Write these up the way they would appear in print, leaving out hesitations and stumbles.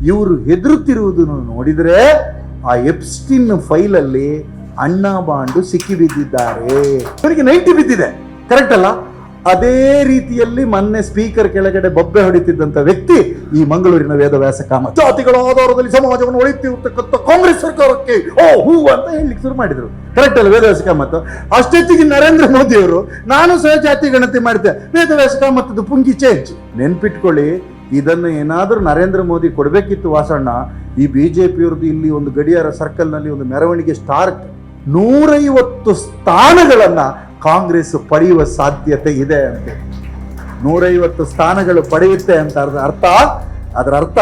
ಇವರು ಹೆದರುತ್ತಿರುವುದನ್ನು ನೋಡಿದರೆ ಆ ಎಪ್ಸ್ಟಿನ್ ಫೈಲಲ್ಲಿ ಅಣ್ಣಾ ಬಾಂಡು ಸಿಕ್ಕಿ ಬಿದ್ದಿದ್ದಾರೆ. ಇವರಿಗೆ 90 ಬಿದ್ದಿದೆ, ಕರೆಕ್ಟ್ ಅಲ್ಲ? ಅದೇ ರೀತಿಯಲ್ಲಿ ಮೊನ್ನೆ ಸ್ಪೀಕರ್ ಕೆಳಗಡೆ ಬೊಬ್ಬೆ ಹೊಡಿತಿದ್ದಂತ ವ್ಯಕ್ತಿ ಈ ಮಂಗಳೂರಿನ ವೇದವ್ಯಾಸ ಕಾಮತ್. ಜಾತಿಗಳ ಆಧಾರದಲ್ಲಿ ಸಮಾಜವನ್ನು ಒಳಿತಿರ್ತಕ್ಕಂಥ ಕಾಂಗ್ರೆಸ್ ಸರ್ಕಾರಕ್ಕೆ ಹೂ ಅಂತ ಹೇಳಲಿಕ್ಕೆ ಶುರು ಮಾಡಿದ್ರು, ಕರೆಕ್ಟ್ ಅಲ್ಲ ವೇದವ್ಯಾಸ ಕಾಮತ್? ಅಷ್ಟೊತ್ತಿಗೆ ನರೇಂದ್ರ ಮೋದಿ ಅವರು ನಾನು ಸಹ ಜಾತಿ ಗಣತಿ ಮಾಡಿದ್ದೆ, ವೇದವ್ಯಾಸ ಕಾಮತ್ ಪುಂಗಿ ಚೇಂಜ್. ನೆನ್ಪಿಟ್ಕೊಳ್ಳಿ, ಇದನ್ನು ಏನಾದರೂ ನರೇಂದ್ರ ಮೋದಿ ಕೊಡಬೇಕಿತ್ತು ವಾಸಣ್ಣ. ಈ ಬಿಜೆಪಿಯವ್ರದ್ದು ಇಲ್ಲಿ ಒಂದು ಗಡಿಯಾರ ಸರ್ಕಲ್ ನಲ್ಲಿ ಒಂದು ಮೆರವಣಿಗೆ ಸ್ಟಾರ್ಟ್ 150 ಸ್ಥಾನಗಳನ್ನ ಕಾಂಗ್ರೆಸ್ ಪಡೆಯುವ ಸಾಧ್ಯತೆ ಇದೆ ಅಂತ. 150 ಸ್ಥಾನಗಳು ಪಡೆಯುತ್ತೆ ಅಂತ ಅದರ ಅರ್ಥ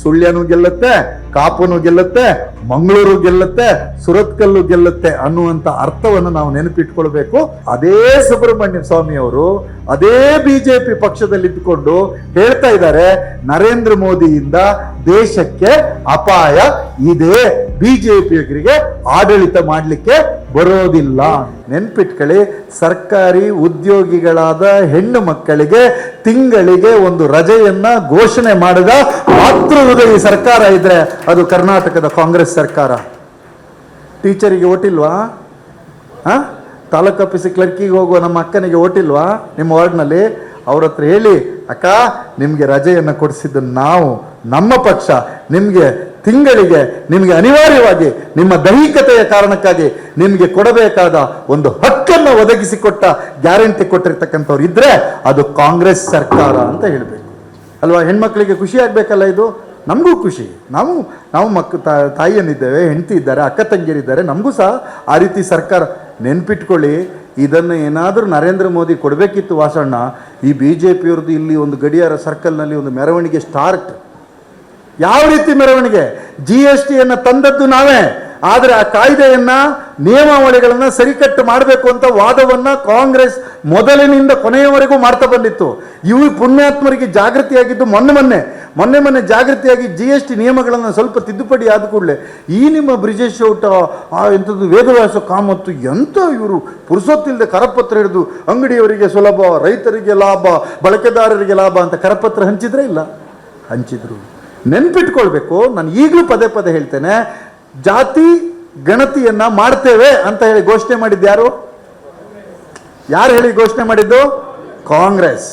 ಸುಳ್ಯನೂ ಗೆಲ್ಲುತ್ತೆ, ಕಾಪುನು ಗೆಲ್ಲುತ್ತೆ, ಮಂಗಳೂರು ಗೆಲ್ಲುತ್ತೆ, ಸುರತ್ಕಲ್ಲು ಗೆಲ್ಲುತ್ತೆ ಅನ್ನುವಂತ ಅರ್ಥವನ್ನು ನಾವು ನೆನಪಿಟ್ಕೊಳ್ಬೇಕು. ಅದೇ ಸುಬ್ರಹ್ಮಣ್ಯ ಸ್ವಾಮಿ ಅವರು ಅದೇ ಬಿಜೆಪಿ ಪಕ್ಷದಲ್ಲಿ ಇದ್ದುಕೊಂಡು ಹೇಳ್ತಾ ಇದ್ದಾರೆ, ನರೇಂದ್ರ ಮೋದಿಯಿಂದ ದೇಶಕ್ಕೆ ಅಪಾಯ ಇದೆ, ಬಿಜೆಪಿಯವರಿಗೆ ಆಡಳಿತ ಮಾಡಲಿಕ್ಕೆ ಬರೋದಿಲ್ಲ. ನೆನ್ಪಿಟ್ಕೊಳ್ಳಿ, ಸರ್ಕಾರಿ ಉದ್ಯೋಗಿಗಳಾದ ಹೆಣ್ಣು ಮಕ್ಕಳಿಗೆ ತಿಂಗಳಿಗೆ ಒಂದು ರಜೆಯನ್ನ ಘೋಷಣೆ ಮಾಡಿದ ಮಾತೃ ಹೃದಯ ಸರ್ಕಾರ ಇದ್ರೆ ಅದು ಕರ್ನಾಟಕದ ಕಾಂಗ್ರೆಸ್ ಸರ್ಕಾರ. ಟೀಚರಿಗೆ ಓಟಿಲ್ವಾ? ತಾಲೂಕು ಆಫೀಸ್ ಕ್ಲರ್ಕಿಗೆ ಹೋಗುವ ನಮ್ಮ ಅಕ್ಕನಿಗೆ ಓಟಿಲ್ವಾ ನಿಮ್ಮ ವಾರ್ಡ್ನಲ್ಲಿ? ಅವ್ರ ಹತ್ರ ಹೇಳಿ, ಅಕ್ಕ ನಿಮ್ಗೆ ರಜೆಯನ್ನು ಕೊಡಿಸಿದ್ದು ನಾವು, ನಮ್ಮ ಪಕ್ಷ ನಿಮ್ಗೆ ತಿಂಗಳಿಗೆ ನಿಮಗೆ ಅನಿವಾರ್ಯವಾಗಿ ನಿಮ್ಮ ದೈಹಿಕತೆಯ ಕಾರಣಕ್ಕಾಗಿ ನಿಮಗೆ ಕೊಡಬೇಕಾದ ಒಂದು ಹಕ್ಕನ್ನು ಒದಗಿಸಿಕೊಟ್ಟ ಗ್ಯಾರಂಟಿ ಕೊಟ್ಟಿರ್ತಕ್ಕಂಥವ್ರು ಇದ್ರೆ ಅದು ಕಾಂಗ್ರೆಸ್ ಸರ್ಕಾರ ಅಂತ ಹೇಳಬೇಕು ಅಲ್ವಾ? ಹೆಣ್ಮಕ್ಳಿಗೆ ಖುಷಿ ಆಗ್ಬೇಕಲ್ಲ, ಇದು ನಮಗೂ ಖುಷಿ. ನಾವು ತಾಯಿಯನ್ನಿದ್ದೇವೆ, ಹೆಂಡತಿ ಇದ್ದಾರೆ, ಅಕ್ಕ ತಂಗಿಯರಿದ್ದಾರೆ, ನಮಗೂ ಸಹ ಆ ರೀತಿ ಸರ್ಕಾರ. ನೆನ್ಪಿಟ್ಕೊಳ್ಳಿ, ಇದನ್ನು ಏನಾದರೂ ನರೇಂದ್ರ ಮೋದಿ ಕೊಡಬೇಕಿತ್ತು ವಾಸಣ್ಣ. ಈ ಬಿಜೆಪಿಯವ್ರದ್ದು ಇಲ್ಲಿ ಒಂದು ಗಡಿಯಾರ ಸರ್ಕಲ್ನಲ್ಲಿ ಒಂದು ಮೆರವಣಿಗೆ ಸ್ಟಾರ್ಟ್. ಯಾವ ರೀತಿ ಮೆರವಣಿಗೆ? GSTಯನ್ನು ತಂದದ್ದು ನಾವೇ, ಆದರೆ ಆ ಕಾಯ್ದೆಯನ್ನ ನಿಯಮಾವಳಿಗಳನ್ನ ಸರಿಕಟ್ಟು ಮಾಡಬೇಕು ಅಂತ ವಾದವನ್ನ ಕಾಂಗ್ರೆಸ್ ಮೊದಲಿನಿಂದ ಕೊನೆಯವರೆಗೂ ಮಾಡ್ತಾ ಬಂದಿತ್ತು. ಇವು ಪುಣ್ಯಾತ್ಮರಿಗೆ ಜಾಗೃತಿಯಾಗಿದ್ದು ಮೊನ್ನೆ ಜಾಗೃತಿಯಾಗಿ GST ನಿಯಮಗಳನ್ನು ಸ್ವಲ್ಪ ತಿದ್ದುಪಡಿ ಆದ ಕೂಡಲೇ ಈ ನಿಮ್ಮ ಬ್ರಿಜೇಶ್ ಔಟ ಎಂಥದ್ದು ವೇದವ್ಯಾಸ ಕಾಮತ್ತು ಎಂತ ಇವರು ಪುರುಸೊತ್ತಿಲ್ಲದೆ ಕರಪತ್ರ ಹಿಡಿದು ಅಂಗಡಿಯವರಿಗೆ ಸುಲಭ, ರೈತರಿಗೆ ಲಾಭ, ಬಳಕೆದಾರರಿಗೆ ಲಾಭ ಅಂತ ಕರಪತ್ರ ಹಂಚಿದ್ರೆ ಇಲ್ಲ? ಹಂಚಿದ್ರು. ನೆನ್ಪಿಟ್ಕೊಳ್ಬೇಕು, ನಾನು ಈಗಲೂ ಪದೇ ಪದೇ ಹೇಳ್ತೇನೆ, ಜಾತಿ ಗಣತಿಯನ್ನ ಮಾಡ್ತೇವೆ ಅಂತ ಹೇಳಿ ಘೋಷಣೆ ಮಾಡಿದ್ದು ಯಾರು ಹೇಳಿ ಘೋಷಣೆ ಮಾಡಿದ್ದು? ಕಾಂಗ್ರೆಸ್.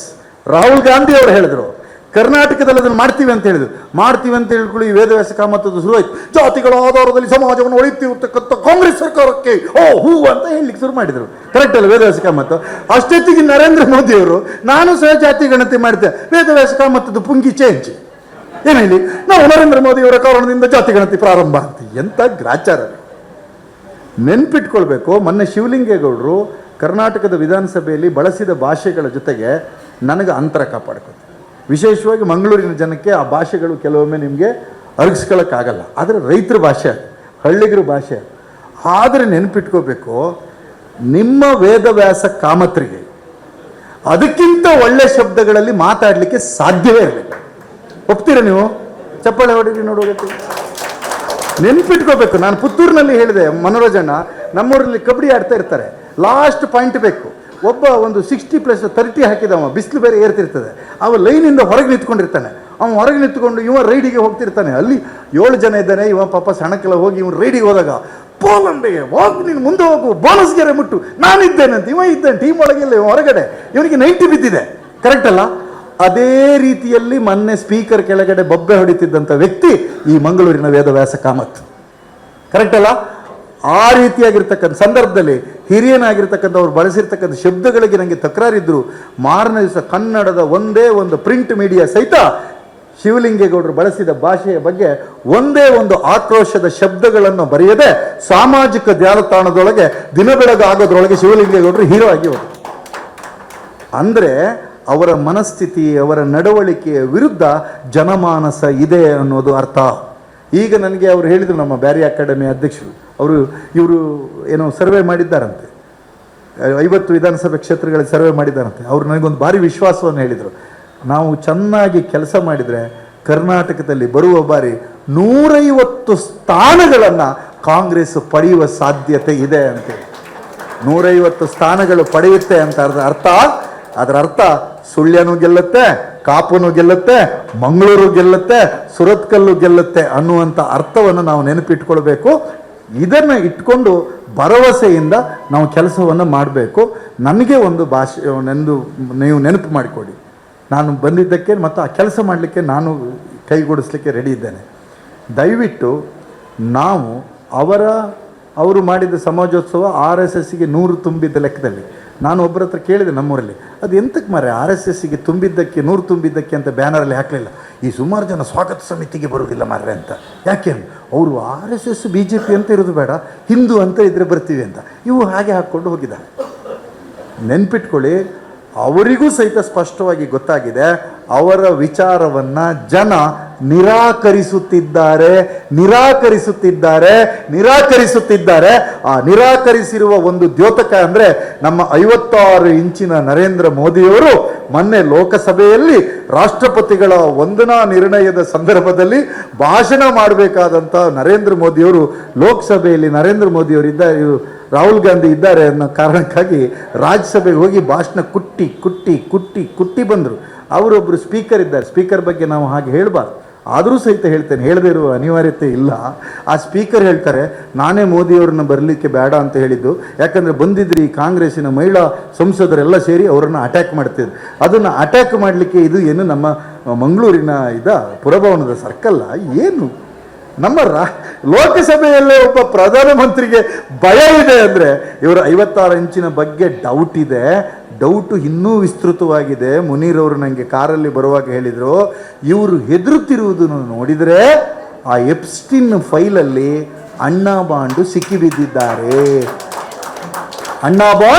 ರಾಹುಲ್ ಗಾಂಧಿ ಅವರು ಹೇಳಿದ್ರು, ಕರ್ನಾಟಕದಲ್ಲಿ ಅದನ್ನು ಮಾಡ್ತೀವಿ ಅಂತ ಹೇಳಿದ್ರು. ಮಾಡ್ತೀವಿ ಅಂತ ಹೇಳ್ಕೊಳ್ಳಿ, ಈ ವೇದವ್ಯಾಸ ಕಾಮತ್ತದ್ದು ಶುರುವಾಯ್ತು. ಜಾತಿಗಳ ಆಧಾರದಲ್ಲಿ ಸಮಾಜವನ್ನು ಒಳಿತಿರ್ತಕ್ಕಂಥ ಕಾಂಗ್ರೆಸ್ ಸರ್ಕಾರಕ್ಕೆ ಹೂ ಅಂತ ಹೇಳಲಿಕ್ಕೆ ಶುರು ಮಾಡಿದ್ರು, ಕರೆಕ್ಟ್ ಅಲ್ಲ ವೇದವ್ಯಾಸ ಕಾಮತ್? ಅಷ್ಟೊತ್ತಿಗೆ ನರೇಂದ್ರ ಮೋದಿ ಅವರು ನಾನು ಸಹ ಜಾತಿ ಗಣತಿ ಮಾಡ್ತೇವೆ, ವೇದವ್ಯಾಸ ಕಾಮತ್ತದ್ದು ಪುಂಗಿ ಚೇಂಜ್. ಏನು ಹೇಳಿ, ನಾವು ನರೇಂದ್ರ ಮೋದಿ ಅವರ ಕಾರಣದಿಂದ ಜಾತಿ ಗಣತಿ ಪ್ರಾರಂಭ ಅಂತ. ಎಂತ ಗ್ರಾಚಾರ! ನೆನ್ಪಿಟ್ಕೊಳ್ಬೇಕು, ಮೊನ್ನೆ ಶಿವಲಿಂಗೇಗೌಡರು ಕರ್ನಾಟಕದ ವಿಧಾನಸಭೆಯಲ್ಲಿ ಬಳಸಿದ ಭಾಷೆಗಳ ಜೊತೆಗೆ ನನಗೆ ಅಂತರ ಕಾಪಾಡ್ಕೊತಾರೆ. ವಿಶೇಷವಾಗಿ ಮಂಗಳೂರಿನ ಜನಕ್ಕೆ ಆ ಭಾಷೆಗಳು ಕೆಲವೊಮ್ಮೆ ನಿಮಗೆ ಅರಗಿಸ್ಕೊಳ್ಳೋಕ್ಕಾಗಲ್ಲ, ಆದರೆ ರೈತರ ಭಾಷೆ, ಹಳ್ಳಿಗರ ಭಾಷೆ. ಆದರೆ ನೆನ್ಪಿಟ್ಕೋಬೇಕು, ನಿಮ್ಮ ವೇದವ್ಯಾಸ ಕಾಮತ್ರಿಗೆ ಅದಕ್ಕಿಂತ ಒಳ್ಳೆ ಶಬ್ದಗಳಲ್ಲಿ ಮಾತಾಡಲಿಕ್ಕೆ ಸಾಧ್ಯವೇ ಇರಲಿಲ್ಲ. ಒಪ್ತೀರ ನೀವು? ಚಪ್ಪಾಳೆ ಹೊಡೀರಿ ನೋಡೋದಕ್ಕೆ. ನೆನ್ಪಿಟ್ಕೋಬೇಕು, ನಾನು ಪುತ್ತೂರಿನಲ್ಲಿ ಹೇಳಿದೆ, ಮನೋರಂಜನ ನಮ್ಮೂರಲ್ಲಿ ಕಬಡ್ಡಿ ಆಡ್ತಾ ಇರ್ತಾರೆ, ಲಾಸ್ಟ್ ಪಾಯಿಂಟ್ ಬೇಕು. ಒಬ್ಬ ಒಂದು 60+30 ಹಾಕಿದವ, ಬಿಸಿಲು ಬೇರೆ ಏರ್ತಿರ್ತದೆ, ಅವ ಲೈನಿಂದ ಹೊರಗೆ ನಿಂತ್ಕೊಂಡಿರ್ತಾನೆ. ಅವನು ಹೊರಗೆ ನಿಂತ್ಕೊಂಡು ಇವ ರೈಡಿಗೆ ಹೋಗ್ತಿರ್ತಾನೆ. ಅಲ್ಲಿ 7 ಜನ ಇದ್ದಾನೆ, ಇವ ಪಾಪ ಸಣ್ಣಕ್ಕೆಲ್ಲ ಹೋಗಿ ಇವನು ರೈಡಿಗೆ ಹೋದಾಗ ಪೋಲಂಡೆಗೆ ಹೋಗಿ, ನೀನು ಮುಂದೆ ಹೋಗು, ಬೋನಸ್ ಗೆರೆ ಮುಟ್ಟು, ನಾನಿದ್ದೇನೆ ಅಂತ. ಇವ ಇದ್ದಾನೆ ಟೀಮ್ ಒಳಗೆಲ್ಲ, ಇವ ಹೊರಗಡೆ, ಇವನಿಗೆ 90 ಬಿದ್ದಿದೆ, ಕರೆಕ್ಟ್ ಅಲ್ಲ? ಅದೇ ರೀತಿಯಲ್ಲಿ ಮೊನ್ನೆ ಸ್ಪೀಕರ್ ಕೆಳಗಡೆ ಬೊಬ್ಬೆ ಹೊಡಿತಿದ್ದಂಥ ವ್ಯಕ್ತಿ ಈ ಮಂಗಳೂರಿನ ವೇದವ್ಯಾಸ ಕಾಮತ್, ಕರೆಕ್ಟ್ ಅಲ್ಲ? ಆ ರೀತಿಯಾಗಿರ್ತಕ್ಕಂಥ ಸಂದರ್ಭದಲ್ಲಿ ಹಿರಿಯನಾಗಿರ್ತಕ್ಕಂಥವ್ರು ಬಳಸಿರ್ತಕ್ಕಂಥ ಶಬ್ದಗಳಿಗೆ ನನಗೆ ತಕರಾರಿದ್ರು. ಮಾರನೇ ದಿವಸ ಕನ್ನಡದ ಒಂದೇ ಒಂದು ಪ್ರಿಂಟ್ ಮೀಡಿಯಾ ಸಹಿತ ಶಿವಲಿಂಗೇಗೌಡರು ಬಳಸಿದ ಭಾಷೆಯ ಬಗ್ಗೆ ಒಂದೇ ಒಂದು ಆಕ್ರೋಶದ ಶಬ್ದಗಳನ್ನು ಬರೆಯದೆ ಸಾಮಾಜಿಕ ಜಾಲತಾಣದೊಳಗೆ ದಿನ ಬೆಳಗಾಗೋದ್ರೊಳಗೆ ಶಿವಲಿಂಗೇಗೌಡರು ಹೀರೋ ಆಗಿ ಹೋದರು. ಅಂದರೆ ಅವರ ಮನಸ್ಥಿತಿ, ಅವರ ನಡವಳಿಕೆಯ ವಿರುದ್ಧ ಜನಮಾನಸ ಇದೆ ಅನ್ನೋದು ಅರ್ಥ. ಈಗ ನನಗೆ ಅವರು ಹೇಳಿದರು, ನಮ್ಮ ಬ್ಯಾರಿ ಅಕಾಡೆಮಿ ಅಧ್ಯಕ್ಷರು, ಇವರು ಏನೋ ಸರ್ವೆ ಮಾಡಿದ್ದಾರಂತೆ, 50 ವಿಧಾನಸಭೆ ಕ್ಷೇತ್ರಗಳಲ್ಲಿ ಸರ್ವೆ ಮಾಡಿದ್ದಾರಂತೆ. ಅವರು ನನಗೊಂದು ಭಾರಿ ವಿಶ್ವಾಸವನ್ನು ಹೇಳಿದರು, ನಾವು ಚೆನ್ನಾಗಿ ಕೆಲಸ ಮಾಡಿದರೆ ಕರ್ನಾಟಕದಲ್ಲಿ ಬರುವ ಬಾರಿ 150 ಸ್ಥಾನಗಳನ್ನು ಕಾಂಗ್ರೆಸ್ ಪಡೆಯುವ ಸಾಧ್ಯತೆ ಇದೆ ಅಂತೇಳಿ. 150 ಸ್ಥಾನಗಳು ಪಡೆಯುತ್ತೆ ಅಂತ ಅದರ ಅರ್ಥ ಸುಳ್ಯನೂ ಗೆಲ್ಲುತ್ತೆ, ಕಾಪುನು ಗೆಲ್ಲುತ್ತೆ, ಮಂಗಳೂರು ಗೆಲ್ಲುತ್ತೆ, ಸುರತ್ಕಲ್ಲು ಗೆಲ್ಲುತ್ತೆ ಅನ್ನುವಂಥ ಅರ್ಥವನ್ನು ನಾವು ನೆನಪಿಟ್ಕೊಳ್ಬೇಕು. ಇದನ್ನು ಇಟ್ಕೊಂಡು ಭರವಸೆಯಿಂದ ನಾವು ಕೆಲಸವನ್ನು ಮಾಡಬೇಕು. ನನಗೆ ಒಂದು ಭಾಷೆ ನೀವು ನೆನಪು ಮಾಡಿಕೊಡಿ, ನಾನು ಬಂದಿದ್ದಕ್ಕೆ ಮತ್ತು ಆ ಕೆಲಸ ಮಾಡಲಿಕ್ಕೆ ನಾನು ಕೈಗೂಡಿಸ್ಲಿಕ್ಕೆ ರೆಡಿ ಇದ್ದೇನೆ. ದಯವಿಟ್ಟು ನಾವು ಅವರು ಮಾಡಿದ ಸಮಾಜೋತ್ಸವ RSSಗೆ 100 ತುಂಬಿದ್ದ ಲೆಕ್ಕದಲ್ಲಿ ನಾನು ಒಬ್ಬರ ಹತ್ರ ಕೇಳಿದೆ ನಮ್ಮೂರಲ್ಲಿ, ಅದು ಎಂತಕ್ಕೆ ಮಾರೆ RSSಗೆ ತುಂಬಿದ್ದಕ್ಕೆ 100 ತುಂಬಿದ್ದಕ್ಕೆ ಅಂತ ಬ್ಯಾನರಲ್ಲಿ ಹಾಕಲಿಲ್ಲ. ಈ ಸುಮಾರು ಜನ ಸ್ವಾಗತ ಸಮಿತಿಗೆ ಬರುವುದಿಲ್ಲ ಮಾರ್ರೆ ಅಂತ. ಯಾಕೆ ಅವರು RSS BJP ಅಂತ ಇರೋದು ಬೇಡ, ಹಿಂದೂ ಅಂತ ಇದ್ರೆ ಬರ್ತೀವಿ ಅಂತ ಇವು ಹಾಗೆ ಹಾಕ್ಕೊಂಡು ಹೋಗಿದ್ದಾರೆ. ನೆನ್ಪಿಟ್ಕೊಳ್ಳಿ, ಅವರಿಗೂ ಸಹಿತ ಸ್ಪಷ್ಟವಾಗಿ ಗೊತ್ತಾಗಿದೆ ಅವರ ವಿಚಾರವನ್ನು ಜನ ನಿರಾಕರಿಸುತ್ತಿದ್ದಾರೆ. ಆ ನಿರಾಕರಿಸಿರುವ ಒಂದು ದ್ಯೋತಕ ಅಂದರೆ ನಮ್ಮ 56 ಇಂಚಿನ ನರೇಂದ್ರ ಮೋದಿಯವರು ಮೊನ್ನೆ ಲೋಕಸಭೆಯಲ್ಲಿ ರಾಷ್ಟ್ರಪತಿಗಳ ವಂದನಾ ನಿರ್ಣಯದ ಸಂದರ್ಭದಲ್ಲಿ ಭಾಷಣ ಮಾಡಬೇಕಾದಂಥ ನರೇಂದ್ರ ಮೋದಿಯವರು ಲೋಕಸಭೆಯಲ್ಲಿ ನರೇಂದ್ರ ಮೋದಿಯವರಿದ್ದಾರೆ, ರಾಹುಲ್ ಗಾಂಧಿ ಇದ್ದಾರೆ ಅನ್ನೋ ಕಾರಣಕ್ಕಾಗಿ ರಾಜ್ಯಸಭೆಗೆ ಹೋಗಿ ಭಾಷಣ ಕುಟ್ಟಿ ಬಂದರು. ಅವರೊಬ್ಬರು ಸ್ಪೀಕರ್ ಇದ್ದಾರೆ, ಸ್ಪೀಕರ್ ಬಗ್ಗೆ ನಾವು ಹಾಗೆ ಹೇಳಬಾರ್ದು, ಆದರೂ ಸಹಿತ ಹೇಳ್ತೇನೆ, ಹೇಳದೇ ಇರುವ ಅನಿವಾರ್ಯತೆ ಇಲ್ಲ. ಆ ಸ್ಪೀಕರ್ ಹೇಳ್ತಾರೆ, ನಾನೇ ಮೋದಿಯವ್ರನ್ನ ಬರಲಿಕ್ಕೆ ಬೇಡ ಅಂತ ಹೇಳಿದ್ದು, ಯಾಕಂದರೆ ಬಂದಿದ್ರಿ ಈ ಕಾಂಗ್ರೆಸ್ಸಿನ ಮಹಿಳಾ ಸಂಸದರೆಲ್ಲ ಸೇರಿ ಅವರನ್ನು ಅಟ್ಯಾಕ್ ಮಾಡ್ತಿದ್ರು. ಅದನ್ನು ಅಟ್ಯಾಕ್ ಮಾಡಲಿಕ್ಕೆ ಇದು ಏನು ನಮ್ಮ ಮಂಗಳೂರಿನ ಪುರಭವನದ ಸರ್ಕಲ್ಲ ಏನು? ನಮ್ಮ ಲೋಕಸಭೆಯಲ್ಲೇ ಒಬ್ಬ ಪ್ರಧಾನಮಂತ್ರಿಗೆ ಭಯ ಇದೆ ಅಂದರೆ ಇವರು 56 ಇಂಚಿನ ಬಗ್ಗೆ ಡೌಟ್ ಇದೆ. ಡೌಟು ಇನ್ನೂ ವಿಸ್ತೃತವಾಗಿದೆ. ಮುನೀರ್ ಅವರು ನನಗೆ ಕಾರಲ್ಲಿ ಬರುವಾಗ ಹೇಳಿದರು, ಇವರು ಹೆದರುತ್ತಿರುವುದನ್ನು ನೋಡಿದರೆ ಆ ಎಪ್ಸ್ಟಿನ್ ಫೈಲಲ್ಲಿ ಅಣ್ಣಾ ಬಾಂಡ್ ಸಿಕ್ಕಿಬಿದ್ದಿದ್ದಾರೆ.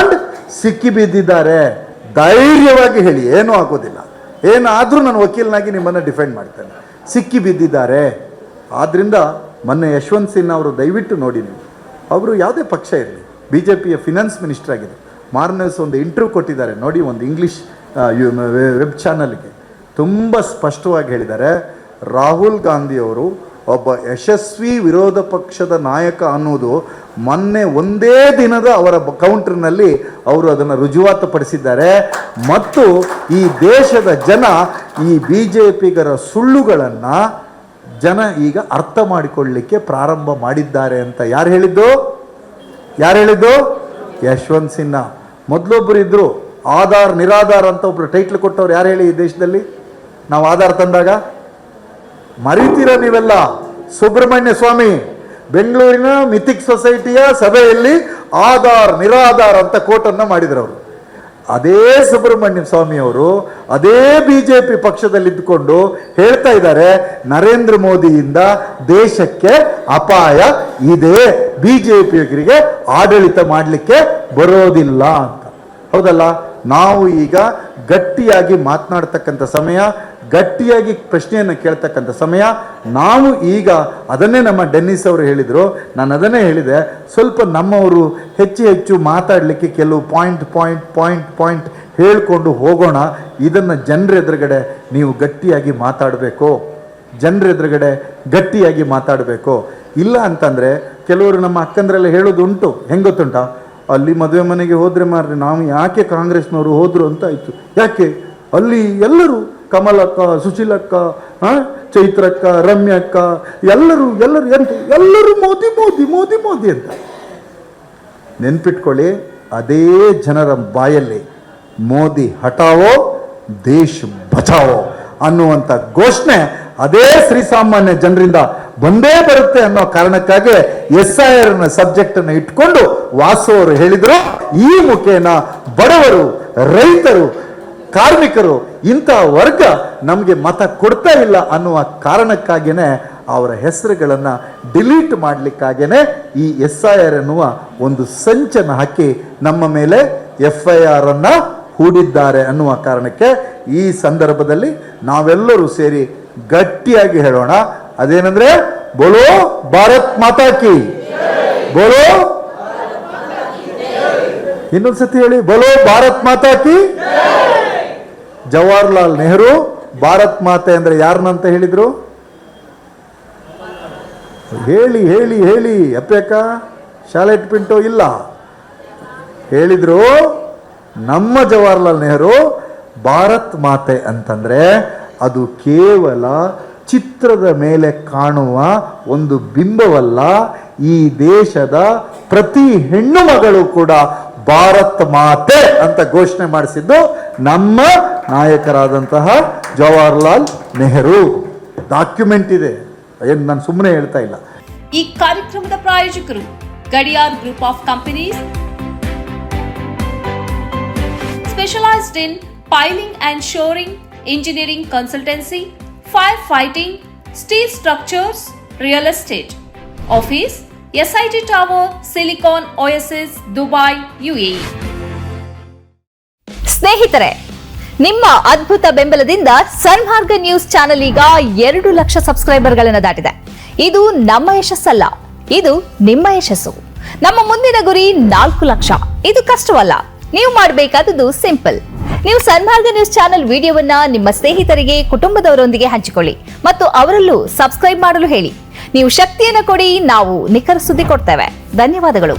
ಧೈರ್ಯವಾಗಿ ಹೇಳಿ, ಏನೂ ಆಗೋದಿಲ್ಲ, ಏನಾದರೂ ನಾನು ವಕೀಲನಾಗಿ ನಿಮ್ಮನ್ನು ಡಿಫೆಂಡ್ ಮಾಡ್ತೇನೆ. ಸಿಕ್ಕಿಬಿದ್ದಿದ್ದಾರೆ. ಆದ್ದರಿಂದ ಮೊನ್ನೆ ಯಶವಂತ್ ಸಿನ್ಹಾ ಅವರು ದಯವಿಟ್ಟು ನೋಡಿ, ನೀವು ಅವರು ಯಾವುದೇ ಪಕ್ಷ ಇರಲಿ, BJPಯ ಫಿನಾನ್ಸ್ ಮಿನಿಸ್ಟರ್ ಆಗಿದೆ, ಮಾರ್ನಸ್ ಒಂದು ಇಂಟರ್ವ್ಯೂ ಕೊಟ್ಟಿದ್ದಾರೆ ನೋಡಿ, ಒಂದು ಇಂಗ್ಲೀಷ್ ವೆಬ್ ಚಾನಲ್ಗೆ. ತುಂಬ ಸ್ಪಷ್ಟವಾಗಿ ಹೇಳಿದ್ದಾರೆ, ರಾಹುಲ್ ಗಾಂಧಿಯವರು ಒಬ್ಬ ಯಶಸ್ವಿ ವಿರೋಧ ಪಕ್ಷದ ನಾಯಕ ಅನ್ನೋದು ಮೊನ್ನೆ ಒಂದೇ ದಿನದ ಅವರ ಕೌಂಟರ್ನಲ್ಲಿ ಅವರು ಅದನ್ನು ರುಜುವಾತು ಪಡಿಸಿದ್ದಾರೆ. ಮತ್ತು ಈ ದೇಶದ ಜನ ಈ BJPಗರ ಸುಳ್ಳುಗಳನ್ನು ಜನ ಈಗ ಅರ್ಥ ಮಾಡಿಕೊಳ್ಳಲಿಕ್ಕೆ ಪ್ರಾರಂಭ ಮಾಡಿದ್ದಾರೆ ಅಂತ ಯಾರು ಹೇಳಿದ್ದು? ಯಶವಂತ್ ಸಿನ್ಹಾ. ಮೊದಲೊಬ್ಬರು ಇದ್ದರು, ಆಧಾರ್ ನಿರಾಧಾರ್ ಅಂತ ಒಬ್ರು ಟೈಟ್ಲ್ ಕೊಟ್ಟವ್ರು ಯಾರು ಹೇಳಿ? ಈ ದೇಶದಲ್ಲಿ ನಾವು ಆಧಾರ್ ತಂದಾಗ ಮರಿತೀರ ನೀವೆಲ್ಲ? ಸುಬ್ರಹ್ಮಣ್ಯ ಸ್ವಾಮಿ ಬೆಂಗಳೂರಿನ ಮಿಥಿಕ್ ಸೊಸೈಟಿಯ ಸಭೆಯಲ್ಲಿ ಆಧಾರ್ ನಿರಾಧಾರ್ ಅಂತ ಕೋಟನ್ನು ಮಾಡಿದ್ರು ಅವರು. ಅದೇ ಸುಬ್ರಹ್ಮಣ್ಯ ಸ್ವಾಮಿ ಅವರು ಅದೇ BJP ಪಕ್ಷದಲ್ಲಿದ್ದುಕೊಂಡು ಹೇಳ್ತಾ ಇದ್ದಾರೆ, ನರೇಂದ್ರ ಮೋದಿಯಿಂದ ದೇಶಕ್ಕೆ ಅಪಾಯ ಇದೆ, BJPಯವರಿಗೆ ಆಡಳಿತ ಮಾಡಲಿಕ್ಕೆ ಬರೋದಿಲ್ಲ ಅಂತ. ಹೌದಲ್ಲ? ನಾವು ಈಗ ಗಟ್ಟಿಯಾಗಿ ಮಾತನಾಡ್ತಕ್ಕಂಥ ಸಮಯ, ಗಟ್ಟಿಯಾಗಿ ಪ್ರಶ್ನೆಯನ್ನು ಕೇಳ್ತಕ್ಕಂಥ ಸಮಯ. ನಾವು ಈಗ ಅದನ್ನೇ ನಮ್ಮ ಡೆನ್ನಿಸ್ ಅವರು ಹೇಳಿದರು, ನಾನು ಅದನ್ನೇ ಹೇಳಿದೆ, ಸ್ವಲ್ಪ ನಮ್ಮವರು ಹೆಚ್ಚು ಮಾತಾಡಲಿಕ್ಕೆ ಕೆಲವು ಪಾಯಿಂಟ್ ಹೇಳಿಕೊಂಡು ಹೋಗೋಣ. ಇದನ್ನು ಜನರ ಎದುರುಗಡೆ ನೀವು ಗಟ್ಟಿಯಾಗಿ ಮಾತಾಡಬೇಕು. ಇಲ್ಲ ಅಂತಂದರೆ ಕೆಲವರು ನಮ್ಮ ಅಕ್ಕಂದ್ರೆಲ್ಲ ಹೇಳೋದು ಉಂಟು, ಹೆಂಗೆ ಗೊತ್ತುಂಟ? ಅಲ್ಲಿ ಮದುವೆ ಮನೆಗೆ ಹೋದರೆ ಮಾರ್ರೆ ನಾವು ಯಾಕೆ ಕಾಂಗ್ರೆಸ್ನವರು ಹೋದರು ಅಂತ ಆಯಿತು. ಯಾಕೆ ಅಲ್ಲಿ ಎಲ್ಲರೂ ಕಮಲಕ್ಕ, ಸುಶೀಲಕ್ಕ, ಚೈತ್ರಕ್ಕ, ರಮ್ಯಕ್ಕ ಎಲ್ಲರೂ ಮೋದಿ ಅಂತ. ನೆನ್ಪಿಟ್ಕೊಳ್ಳಿ, ಅದೇ ಜನರ ಬಾಯಲ್ಲಿ ಮೋದಿ ಹಟಾವೋ ದೇಶ್ ಬಚಾವೋ ಅನ್ನುವಂಥ ಘೋಷಣೆ ಅದೇ ಶ್ರೀಸಾಮಾನ್ಯ ಜನರಿಂದ ಬಂದೇ ಬರುತ್ತೆ ಅನ್ನೋ ಕಾರಣಕ್ಕಾಗಿ SIR ಸಬ್ಜೆಕ್ಟನ್ನು ಇಟ್ಕೊಂಡು ವಾಸು ಅವರು ಹೇಳಿದರು, ಈ ಮುಖೇನ ಬಡವರು, ರೈತರು, ಕಾರ್ಮಿಕರು ಇಂಥ ವರ್ಗ ನಮಗೆ ಮತ ಕೊಡ್ತಾ ಇಲ್ಲ ಅನ್ನುವ ಕಾರಣಕ್ಕಾಗಿಯೇ ಅವರ ಹೆಸರುಗಳನ್ನು ಡಿಲೀಟ್ ಮಾಡಲಿಕ್ಕಾಗೇ ಈ SIR ಅನ್ನುವ ಒಂದು ಸಂಚನ್ನು ಹಾಕಿ ನಮ್ಮ ಮೇಲೆ FIR ಅನ್ನು ಹೂಡಿದ್ದಾರೆ ಅನ್ನುವ ಕಾರಣಕ್ಕೆ ಈ ಸಂದರ್ಭದಲ್ಲಿ ನಾವೆಲ್ಲರೂ ಸೇರಿ ಗಟ್ಟಿಯಾಗಿ ಹೇಳೋಣ. ಅದೇನೆಂದ್ರೆ, ಬೋಲೋ ಭಾರತ್ ಮಾತಾ ಕಿ, ಬೋಲೋ, ಇನ್ನೊಂದ್ಸತಿ ಹೇಳಿ, ಬೋಲೋ ಭಾರತ್ ಮಾತಾ ಕಿ. ಜವಾಹರ್ಲಾಲ್ ನೆಹರು ಭಾರತ್ ಮಾತೆ ಅಂದ್ರೆ ಯಾರನ್ನಂತ ಹೇಳಿದ್ರು? ಹೇಳಿ ಅಪ್ಪೇಕ ಶಾಲೆಟ್ ಪಿಂಟೋ ಇಲ್ಲ ಹೇಳಿದ್ರು. ನಮ್ಮ ಜವಾಹರ್ಲಾಲ್ ನೆಹರು ಭಾರತ್ ಮಾತೆ ಅಂತಂದ್ರೆ ಅದು ಕೇವಲ ಚಿತ್ರದ ಮೇಲೆ ಕಾಣುವ ಒಂದು ಬಿಂಬವಲ್ಲ. ಈ ದೇಶದ ಪ್ರತಿ ಹೆಣ್ಣು ಮಗಳು ಕೂಡ ಭಾರತ್ ಮಾತೆ ಅಂತ ಘೋಷಣೆ ಮಾಡಿಸಿದ್ದು ನಮ್ಮ ನಾಯಕರಾದಂತಹ ಜವಾಹರ್ಲಾಲ್ ನೆಹರು. ಡಾಕ್ಯುಮೆಂಟ್ ಇದೆ, ಏನು ನಾನು ಸುಮ್ಮನೆ ಹೇಳ್ತಾ ಇಲ್ಲ. ಈ ಕಾರ್ಯಕ್ರಮದ ಪ್ರಾಯೋಜಕರು Gadiyar group of companies, specialised in piling and shoring, engineering consultancy, firefighting, steel structures, real estate. Office, SIT Tower, Silicon Oasis, Dubai, UAE. ಸ್ನೇಹಿತರೆ, ನಿಮ್ಮ ಅದ್ಭುತ ಬೆಂಬಲದಿಂದ ಸನ್ಮಾರ್ಗ ನ್ಯೂಸ್ ಚಾನೆಲ್ ಈಗ 2 ಲಕ್ಷ ಸಬ್ಸ್ಕ್ರೈಬರ್ಗಳನ್ನು ದಾಟಿದೆ. ಇದು ನಮ್ಮ ಯಶಸ್ಸಲ್ಲ, ಇದು ನಿಮ್ಮ ಯಶಸ್ಸು. ನಮ್ಮ ಮುಂದಿನ ಗುರಿ 4 ಲಕ್ಷ. ಇದು ಕಷ್ಟವಲ್ಲ. ನೀವು ಮಾಡಬೇಕಾದದ್ದು ಸಿಂಪಲ್. ನೀವು ಸನ್ಮಾರ್ಗ ನ್ಯೂಸ್ ಚಾನೆಲ್ ವಿಡಿಯೋವನ್ನ ನಿಮ್ಮ ಸ್ನೇಹಿತರಿಗೆ, ಕುಟುಂಬದವರೊಂದಿಗೆ ಹಂಚಿಕೊಳ್ಳಿ ಮತ್ತು ಅವರಲ್ಲೂ ಸಬ್ಸ್ಕ್ರೈಬ್ ಮಾಡಲು ಹೇಳಿ. ನೀವು ಶಕ್ತಿಯನ್ನು ಕೊಡಿ, ನಾವು ನಿಖರ ಸುದ್ದಿ ಕೊಡ್ತೇವೆ. ಧನ್ಯವಾದಗಳು.